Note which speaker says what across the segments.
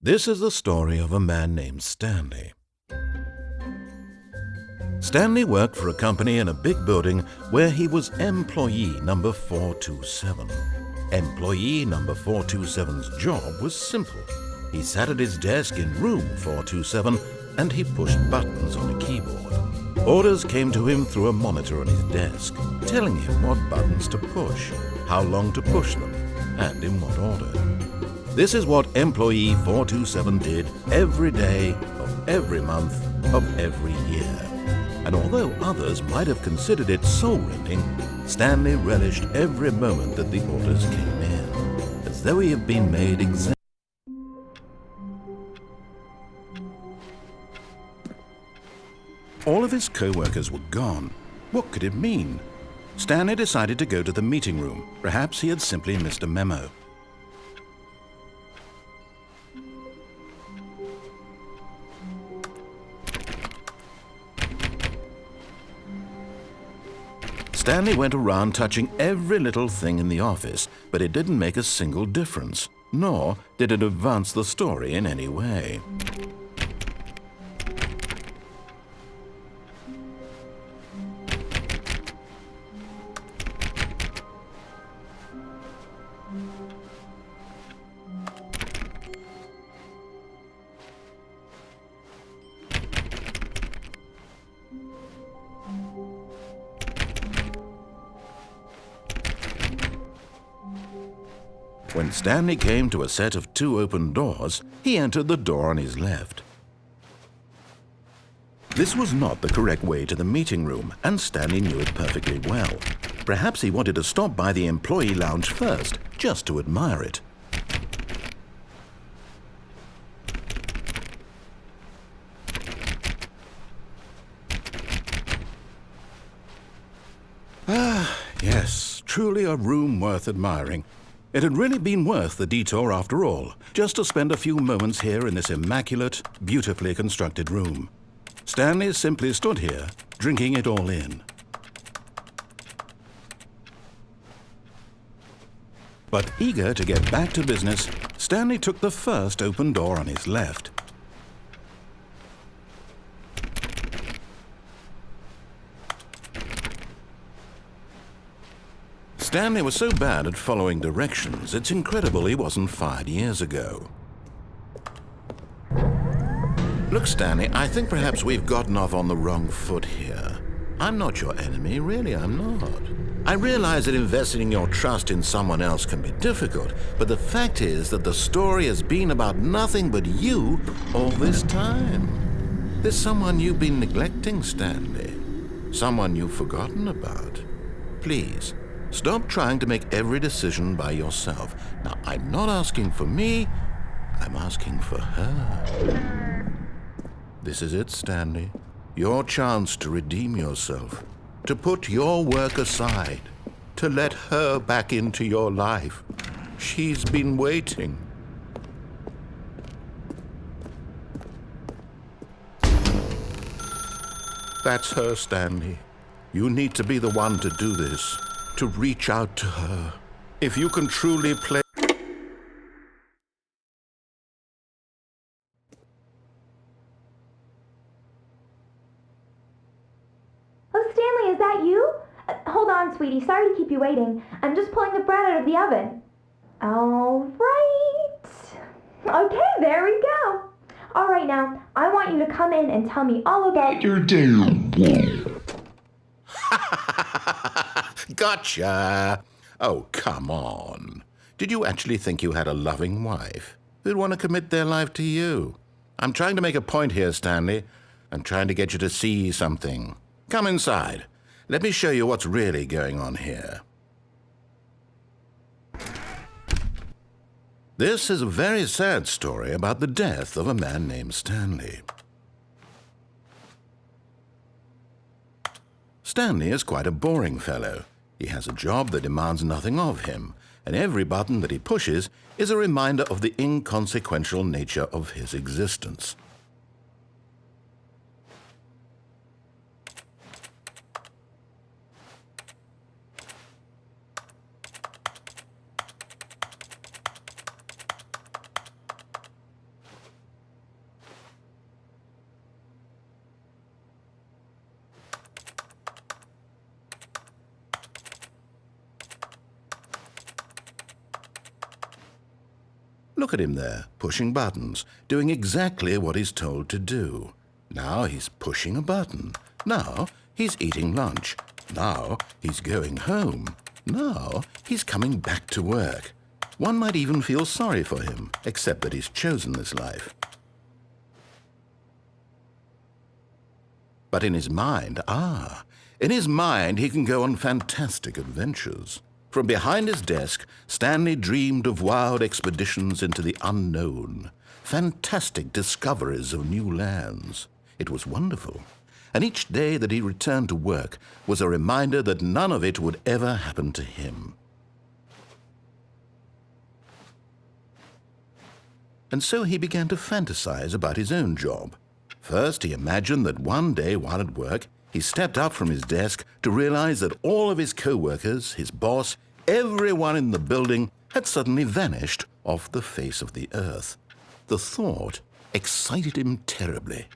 Speaker 1: This is the story of a man named Stanley. Stanley worked for a company in a big building where he was employee number 427. Employee number 427's job was simple. He sat at his desk in room 427 and he pushed buttons on a keyboard. Orders came to him through a monitor on his desk, telling him what buttons to push, how long to push them, and in what order. This is what employee 427 did every day of every month of every year. And although others might have considered it soul-rending, Stanley relished every moment that the orders came in, as though he had been made exactly. All of his co-workers were gone. What could it mean? Stanley decided to go to the meeting room. Perhaps he had simply missed a memo. Stanley went around touching every little thing in the office, but it didn't make a single difference, nor did it advance the story in any way. When Stanley came to a set of 2 open doors, he entered the door on his left. This was not the correct way to the meeting room, and Stanley knew it perfectly well. Perhaps he wanted to stop by the employee lounge first, just to admire it. Ah, yes, truly a room worth admiring. It had really been worth the detour after all, just to spend a few moments here in this immaculate, beautifully constructed room. Stanley simply stood here, drinking it all in. But eager to get back to business, Stanley took the first open door on his left. Stanley was so bad at following directions, it's incredible he wasn't fired years ago. Look, Stanley, I think perhaps we've gotten off on the wrong foot here. I'm not your enemy, really, I'm not. I realize that investing your trust in someone else can be difficult, but the fact is that the story has been about nothing but you all this time. There's someone you've been neglecting, Stanley. Someone you've forgotten about. Please, stop trying to make every decision by yourself. Now, I'm not asking for me, I'm asking for her. This is it, Stanley. Your chance to redeem yourself, to put your work aside, to let her back into your life. She's been waiting. That's her, Stanley. You need to be the one to do this, to reach out to her. If you can truly play...
Speaker 2: Oh, Stanley, is that you? Hold on, sweetie. Sorry to keep you waiting. I'm just pulling the bread out of the oven. All right. Okay, there we go. All right, now, I want you to come in and tell me all about your day.
Speaker 1: Gotcha! Oh, come on. Did you actually think you had a loving wife who'd want to commit their life to you? I'm trying to make a point here, Stanley. I'm trying to get you to see something. Come inside. Let me show you what's really going on here. This is a very sad story about the death of a man named Stanley. Stanley is quite a boring fellow. He has a job that demands nothing of him, and every button that he pushes is a reminder of the inconsequential nature of his existence. Look at him there, pushing buttons, doing exactly what he's told to do. Now he's pushing a button. Now he's eating lunch. Now he's going home. Now he's coming back to work. One might even feel sorry for him, except that he's chosen this life. But in his mind, he can go on fantastic adventures. From behind his desk, Stanley dreamed of wild expeditions into the unknown, fantastic discoveries of new lands. It was wonderful, and each day that he returned to work was a reminder that none of it would ever happen to him. And so he began to fantasize about his own job. First, he imagined that one day while at work, he stepped up from his desk to realize that all of his co-workers, his boss, everyone in the building had suddenly vanished off the face of the earth. The thought excited him terribly.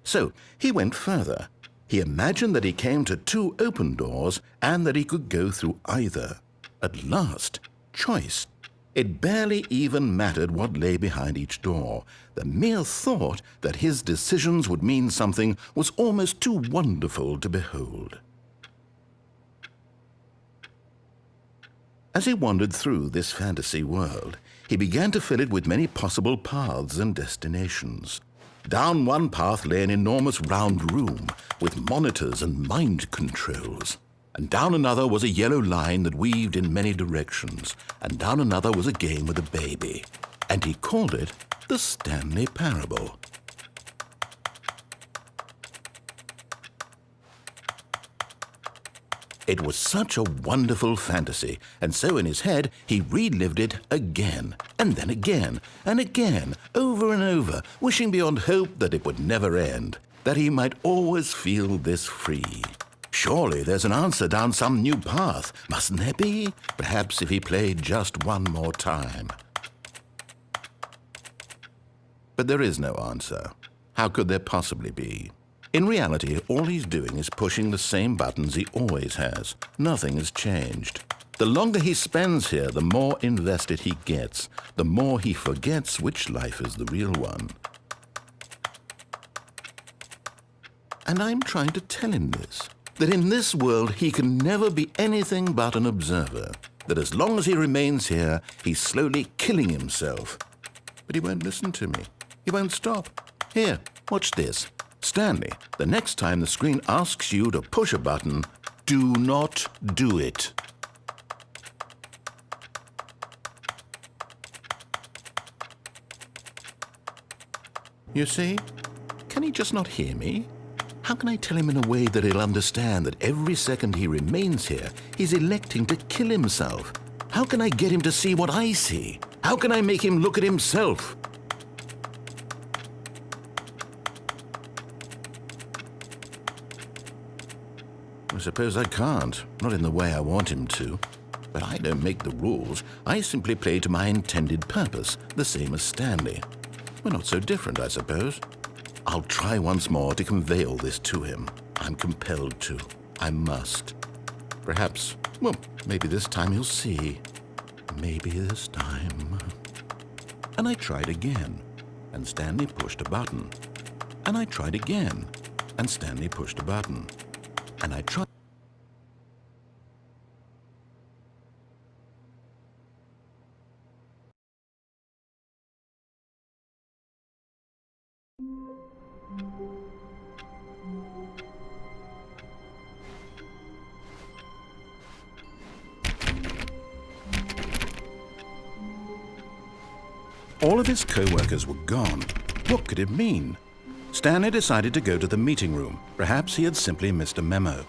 Speaker 1: So he went further. He imagined that he came to 2 open doors and that he could go through either. At last, choice. It barely even mattered what lay behind each door. The mere thought that his decisions would mean something was almost too wonderful to behold. As he wandered through this fantasy world, he began to fill it with many possible paths and destinations. Down one path lay an enormous round room with monitors and mind controls. And down another was a yellow line that weaved in many directions, and down another was a game with a baby. And he called it the Stanley Parable. It was such a wonderful fantasy, and so in his head he relived it again, and then again, and again, over and over, wishing beyond hope that it would never end, that he might always feel this free. Surely there's an answer down some new path, mustn't there be? Perhaps if he played just one more time. But there is no answer. How could there possibly be? In reality, all he's doing is pushing the same buttons he always has. Nothing has changed. The longer he spends here, the more invested he gets, the more he forgets which life is the real one. And I'm trying to tell him this, that in this world he can never be anything but an observer, that as long as he remains here, he's slowly killing himself. But he won't listen to me. He won't stop. Here, watch this. Stanley, the next time the screen asks you to push a button, do not do it. You see? Can he just not hear me? How can I tell him in a way that he'll understand that every second he remains here, he's electing to kill himself? How can I get him to see what I see? How can I make him look at himself? I suppose I can't, not in the way I want him to. But I don't make the rules. I simply play to my intended purpose, the same as Stanley. We're not so different, I suppose. I'll try once more to convey all this to him. I'm compelled to. I must. Perhaps, well, maybe this time he'll see. Maybe this time. And I tried again, and Stanley pushed a button. And I tried again, and Stanley pushed a button. And I tried. All of his co-workers were gone. What could it mean? Stanley decided to go to the meeting room. Perhaps he had simply missed a memo.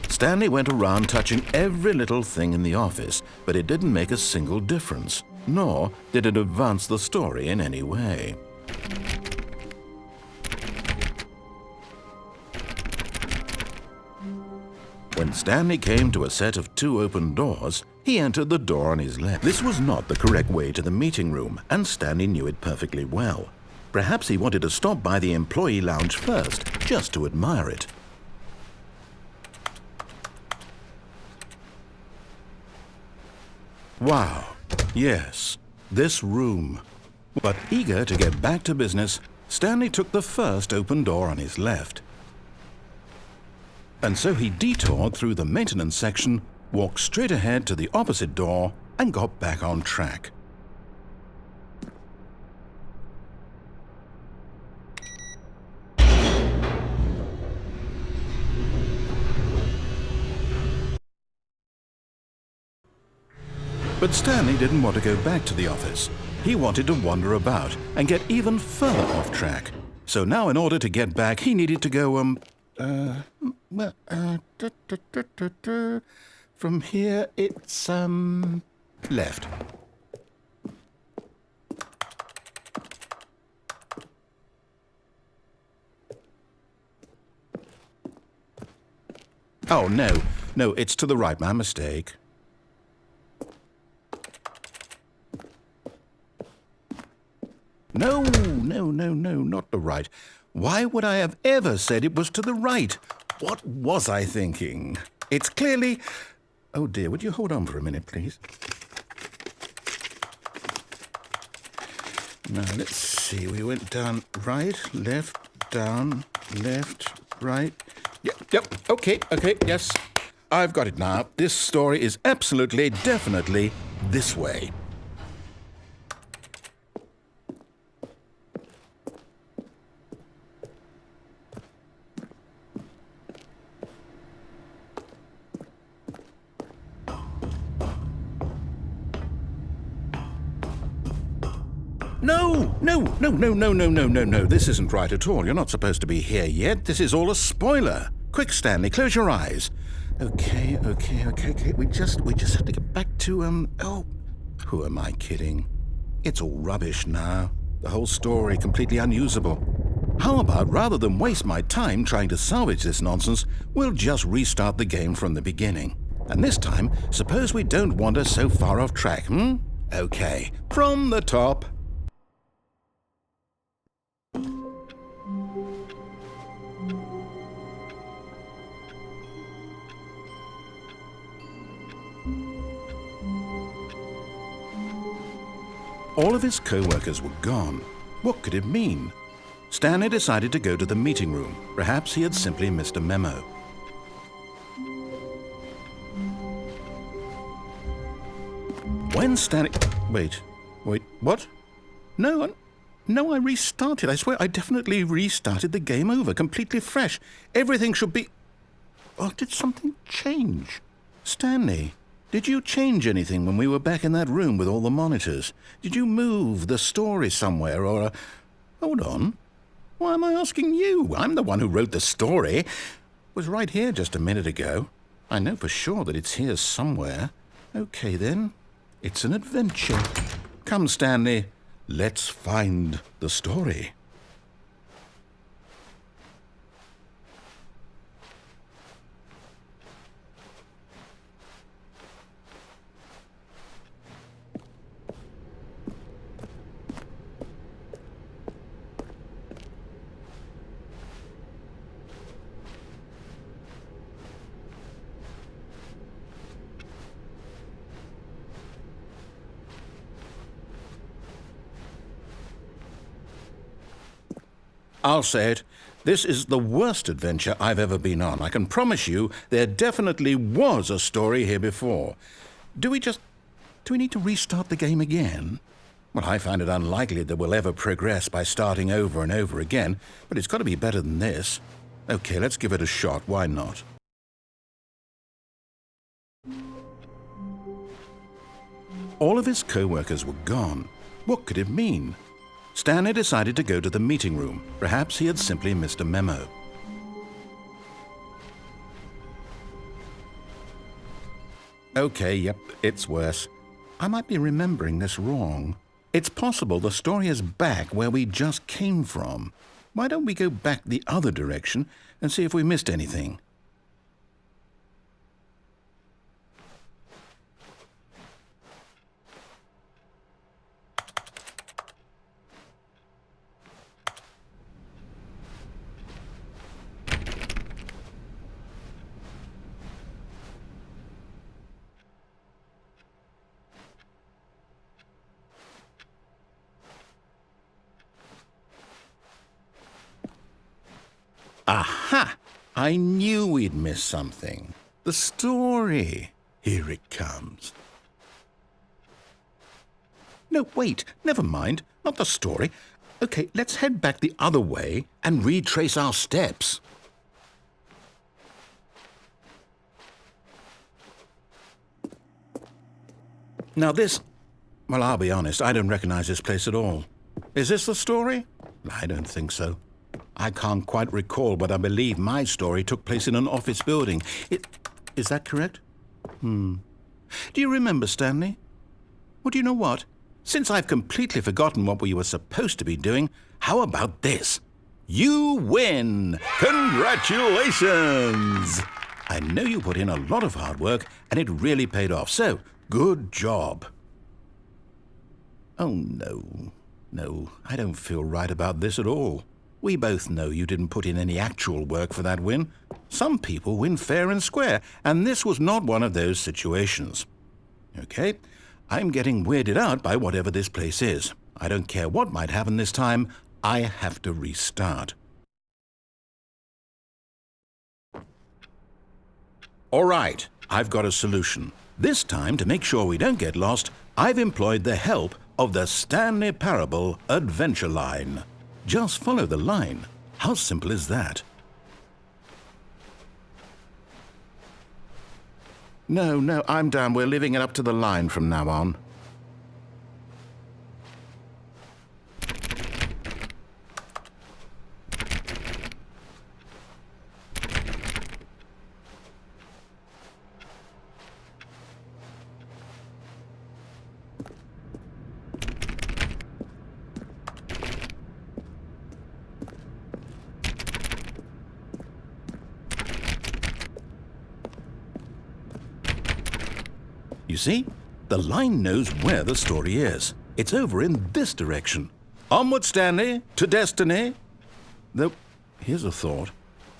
Speaker 1: Stanley went around touching every little thing in the office, but it didn't make a single difference, nor did it advance the story in any way. When Stanley came to a set of 2 open doors, he entered the door on his left. This was not the correct way to the meeting room, and Stanley knew it perfectly well. Perhaps he wanted to stop by the employee lounge first, just to admire it. Wow, yes, this room. But eager to get back to business, Stanley took the first open door on his left. And so he detoured through the maintenance section, walked straight ahead to the opposite door, and got back on track. But Stanley didn't want to go back to the office. He wanted to wander about and get even further off track. So now in order to get back, he needed to go, from here it's, left. Oh, no, it's to the right, my mistake. No, not the right. Why would I have ever said it was to the right? What was I thinking? It's clearly... Oh dear, would you hold on for a minute, please? Now, let's see. We went down right, left, down, left, right. Yep, okay, yes. I've got it now. This story is absolutely, definitely this way. No. This isn't right at all. You're not supposed to be here yet. This is all a spoiler. Quick, Stanley, close your eyes. Okay. We just have to get back to, oh, who am I kidding? It's all rubbish now. The whole story completely unusable. How about, rather than waste my time trying to salvage this nonsense, we'll just restart the game from the beginning. And this time, suppose we don't wander so far off track, Okay, from the top. All of his co-workers were gone. What could it mean? Stanley decided to go to the meeting room. Perhaps he had simply missed a memo. When Stanley... Wait, what? No, I restarted. I swear I definitely restarted the game over, completely fresh. Everything should be... Oh, did something change? Stanley, did you change anything when we were back in that room with all the monitors? Did you move the story somewhere or... Hold on. Why am I asking you? I'm the one who wrote the story. It was right here just a minute ago. I know for sure that it's here somewhere. Okay, then. It's an adventure. Come, Stanley. Let's find the story. I'll say it. This is the worst adventure I've ever been on. I can promise you there definitely was a story here before. Do we need to restart the game again? Well, I find it unlikely that we'll ever progress by starting over and over again, but it's got to be better than this. Okay, let's give it a shot. Why not? All of his co-workers were gone. What could it mean? Stanley decided to go to the meeting room. Perhaps he had simply missed a memo. Okay, yep, it's worse. I might be remembering this wrong. It's possible the story is back where we just came from. Why don't we go back the other direction and see if we missed anything? Aha! I knew we'd miss something. The story. Here it comes. No, wait, never mind. Not the story. Okay, let's head back the other way and retrace our steps. Now this... Well, I'll be honest, I don't recognize this place at all. Is this the story? I don't think so. I can't quite recall, but I believe my story took place in an office building. Is that correct? Do you remember, Stanley? Well, do you know what? Since I've completely forgotten what we were supposed to be doing, how about this? You win! Congratulations! I know you put in a lot of hard work, and it really paid off, so good job. Oh, no. No, I don't feel right about this at all. We both know you didn't put in any actual work for that win. Some people win fair and square, and this was not one of those situations. Okay, I'm getting weirded out by whatever this place is. I don't care what might happen this time. I have to restart. All right, I've got a solution. This time, to make sure we don't get lost, I've employed the help of the Stanley Parable adventure line. Just follow the line. How simple is that? No, I'm down. We're leaving it up to the line from now on. You see, the line knows where the story is. It's over in this direction. Onward, Stanley, to destiny. Though, here's a thought.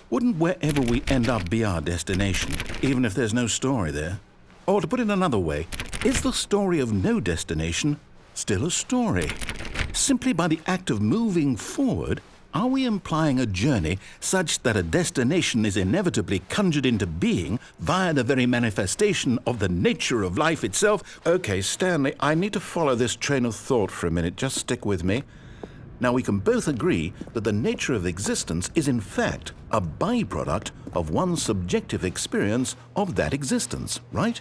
Speaker 1: Wouldn't wherever we end up be our destination, even if there's no story there? Or to put it another way, is the story of no destination still a story? Simply by the act of moving forward, are we implying a journey such that a destination is inevitably conjured into being via the very manifestation of the nature of life itself? Okay, Stanley, I need to follow this train of thought for a minute. Just stick with me. Now, we can both agree that the nature of existence is in fact a byproduct of one's subjective experience of that existence, right?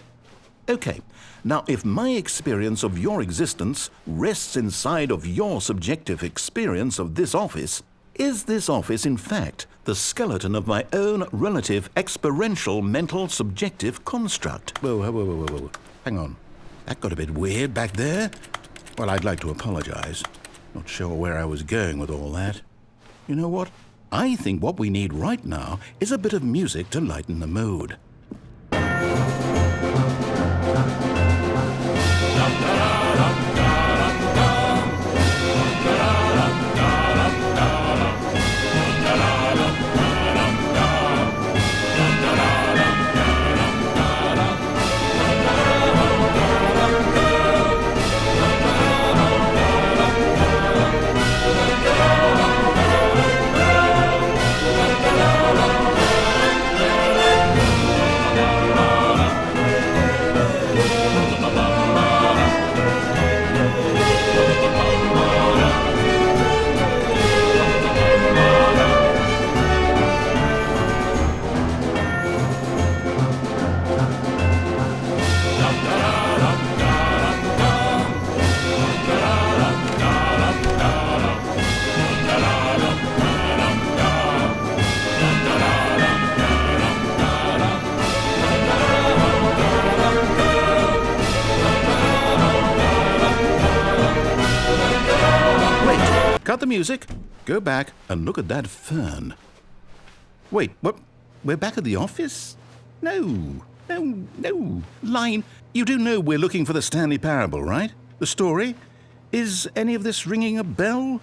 Speaker 1: Okay, now if my experience of your existence rests inside of your subjective experience of this office, is this office, in fact, the skeleton of my own relative experiential mental subjective construct? Whoa. Hang on. That got a bit weird back there. Well, I'd like to apologize. Not sure where I was going with all that. You know what? I think what we need right now is a bit of music to lighten the mood. Cut the music, go back and look at that fern. Wait, what? We're back at the office? No. Line, you do know we're looking for the Stanley Parable, right? The story? Is any of this ringing a bell?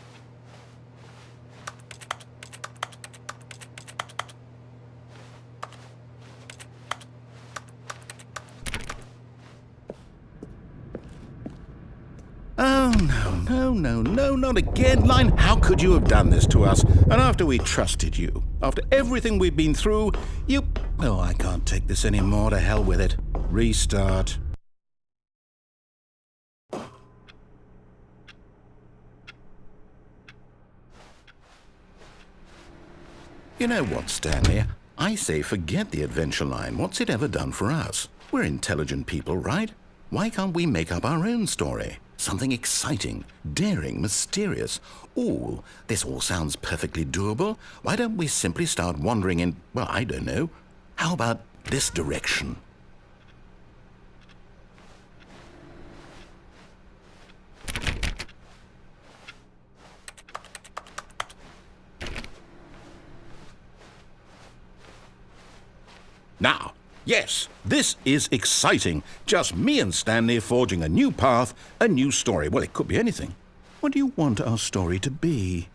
Speaker 1: Oh, no, not again. Line, how could you have done this to us? And after we trusted you?
Speaker 3: After everything we've been through, you... Oh, I can't take this anymore. To hell with it. Restart.
Speaker 1: You know what, Stanley? I say forget the adventure line. What's it ever done for us? We're intelligent people, right? Why can't we make up our own story? Something exciting, daring, mysterious. Ooh, this all sounds perfectly doable. Why don't we simply start wandering in, well, I don't know. How about this direction?
Speaker 3: Now, yes, this is exciting. Just me and Stanley forging a new path, a new story. Well, it could be anything. What do you want our story to be?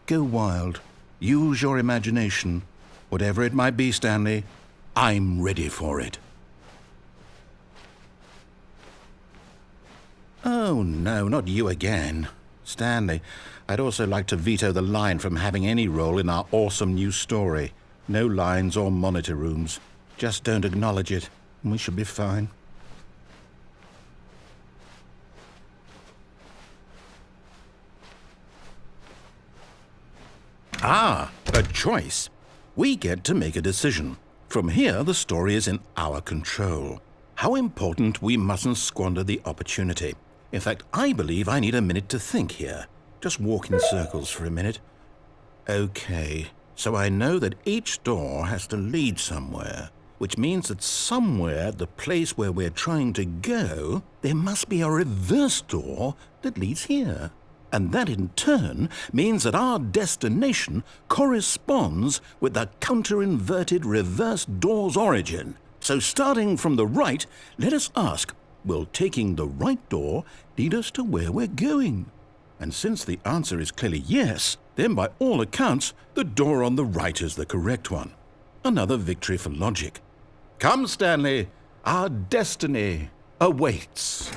Speaker 3: Go wild. Use your imagination. Whatever it might be, Stanley, I'm ready for it. Oh, no, not you again. Stanley, I'd also like to veto the line from having any role in our awesome new story. No lines or monitor rooms. Just don't acknowledge it, and we should be fine. Ah, a choice. We get to make a decision. From here, the story is in our control. How important we mustn't squander the opportunity. In fact, I believe I need a minute to think here. Just walk in circles for a minute. Okay, so I know that each door has to lead somewhere, which means that somewhere at the place where we're trying to go, there must be a reverse door that leads here. And that in turn means that our destination corresponds with the counter-inverted reverse door's origin. So starting from the right, let us ask, will taking the right door lead us to where we're going? And since the answer is clearly yes, then by all accounts, the door on the right is the correct one. Another victory for logic. Come, Stanley, our destiny awaits.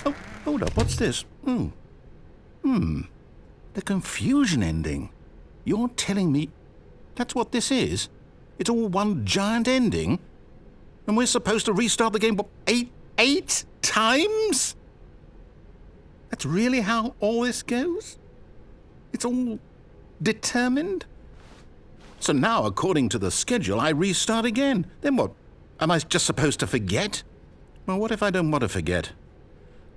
Speaker 3: Oh, hold up, what's this? The confusion ending. You're telling me that's what this is? It's all one giant ending? And we're supposed to restart the game, what, eight times? That's really how all this goes? It's all determined? So now, according to the schedule, I restart again. Then what? Am I just supposed to forget? Well, what if I don't want to forget?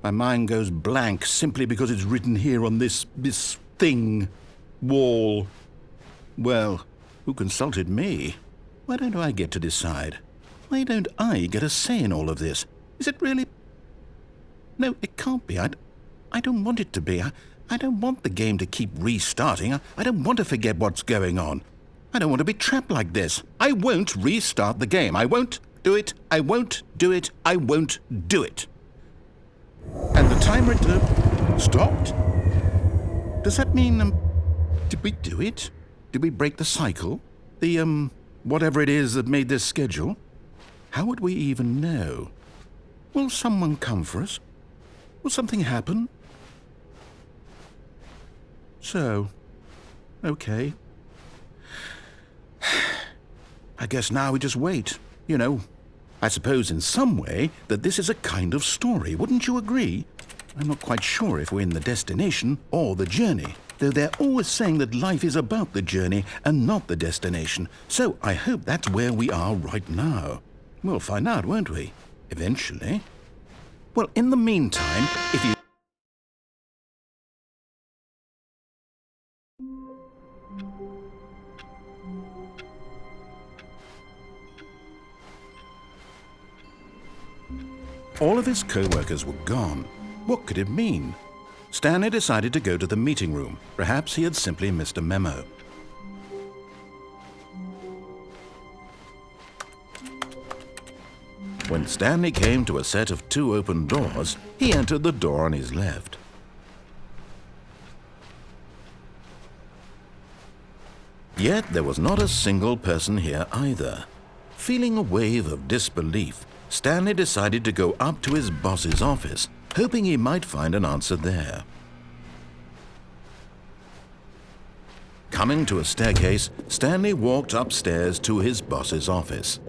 Speaker 3: My mind goes blank simply because it's written here on this thing, wall. Well, who consulted me? Why don't I get to decide? Why don't I get a say in all of this? Is it really? No, it can't be. I don't want it to be. I don't want the game to keep restarting. I don't want to forget what's going on. I don't want to be trapped like this. I won't restart the game. I won't do it. I won't do it. I won't do it. And the timer stopped? Does that mean, did we do it? Did we break the cycle? The, whatever it is that made this schedule? How would we even know? Will someone come for us? Will something happen? So, okay. I guess now we just wait, you know. I suppose in some way that this is a kind of story, wouldn't you agree? I'm not quite sure if we're in the destination or the journey, though they're always saying that life is about the journey and not the destination, so I hope that's where we are right now. We'll find out, won't we? Eventually. Well, in the meantime, if you... All of his co-workers were gone. What could it mean? Stanley decided to go to the meeting room. Perhaps he had simply missed a memo. When Stanley came to a set of 2 open doors, he entered the door on his left. Yet there was not a single person here either. Feeling a wave of disbelief,
Speaker 1: Stanley decided to go up to his boss's office, hoping he might find an answer there. Coming to a staircase, Stanley walked upstairs to his boss's office.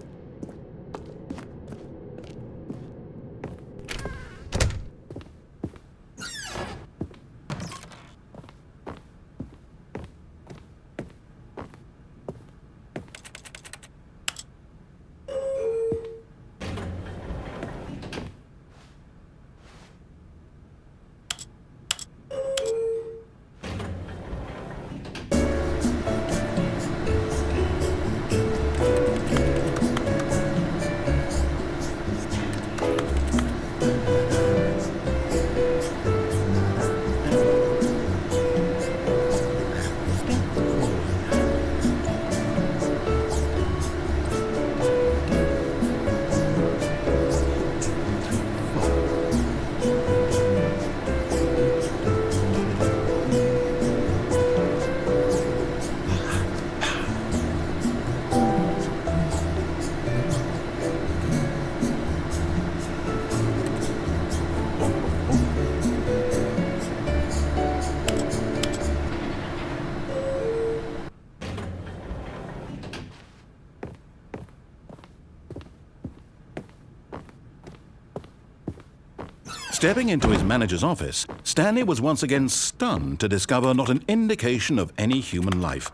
Speaker 1: Stepping into his manager's office, Stanley was once again stunned to discover not an indication of any human life.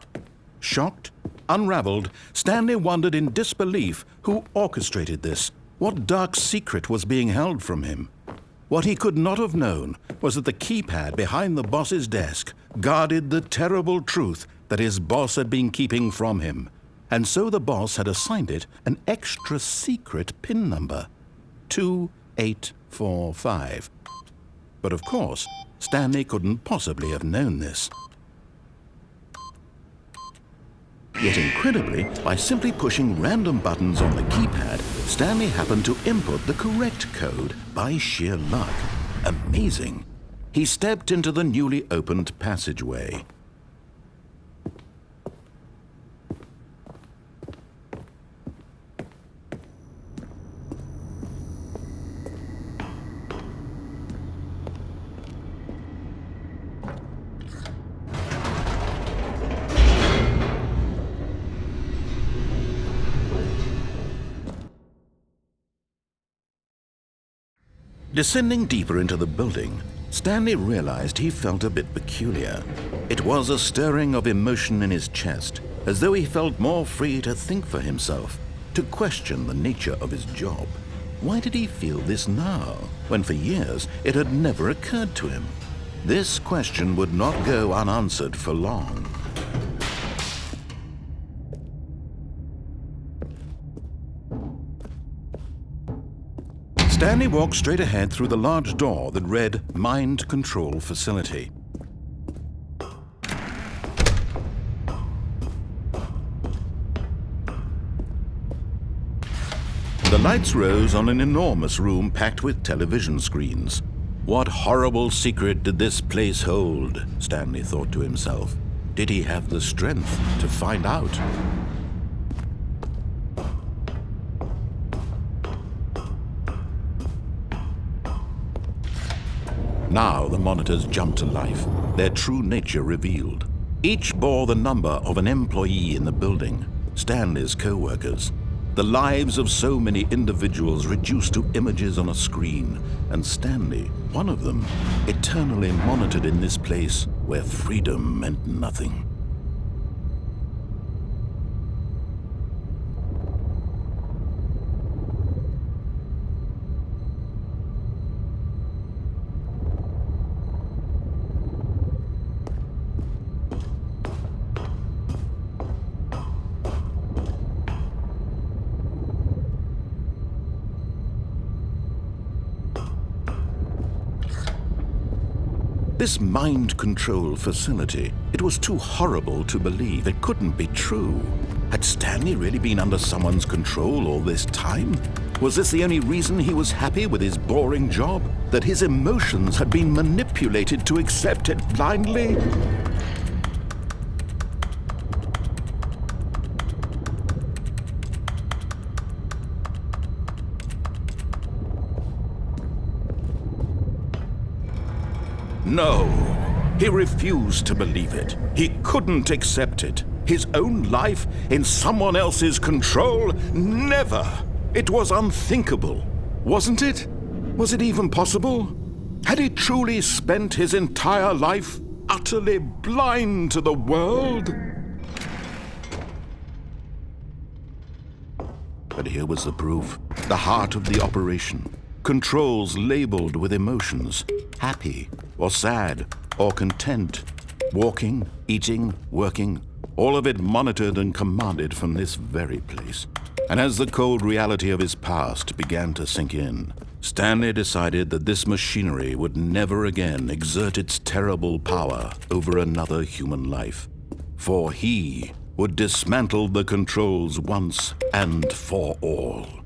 Speaker 1: Shocked, unraveled, Stanley wondered in disbelief who orchestrated this, what dark secret was being held from him. What he could not have known was that the keypad behind the boss's desk guarded the terrible truth that his boss had been keeping from him, and so the boss had assigned it an extra secret PIN number, 2845. But of course, Stanley couldn't possibly have known this. Yet incredibly, by simply pushing random buttons on the keypad, Stanley happened to input the correct code by sheer luck. Amazing. He stepped into the newly opened passageway. Descending deeper into the building, Stanley realized he felt a bit peculiar. It was a stirring of emotion in his chest, as though he felt more free to think for himself, to question the nature of his job. Why did he feel this now, when for years it had never occurred to him? This question would not go unanswered for long. Stanley walked straight ahead through the large door that read Mind Control Facility. The lights rose on an enormous room packed with television screens. What horrible secret did this place hold? Stanley thought to himself. Did he have the strength to find out? Now the monitors jumped to life, their true nature revealed. Each bore the number of an employee in the building, Stanley's co-workers. The lives of so many individuals reduced to images on a screen, and Stanley, one of them, eternally monitored in this place where freedom meant nothing. This mind control facility, it was too horrible to believe. It couldn't be true. Had Stanley really been under someone's control all this time? Was this the only reason he was happy with his boring job? That his emotions had been manipulated to accept it blindly?
Speaker 3: No. He refused to believe it. He couldn't accept it. His own life in someone else's control? Never. It was unthinkable, wasn't it? Was it even possible? Had he truly spent his entire life utterly blind to the world? But here was the proof. The heart of the operation. Controls labeled with emotions. Happy or sad or content. Walking, eating, working. All of it monitored and commanded from this very place. And as the cold reality of his past began to sink in, Stanley decided that this machinery would never again exert its terrible power over another human life. For he would dismantle the controls once and for all.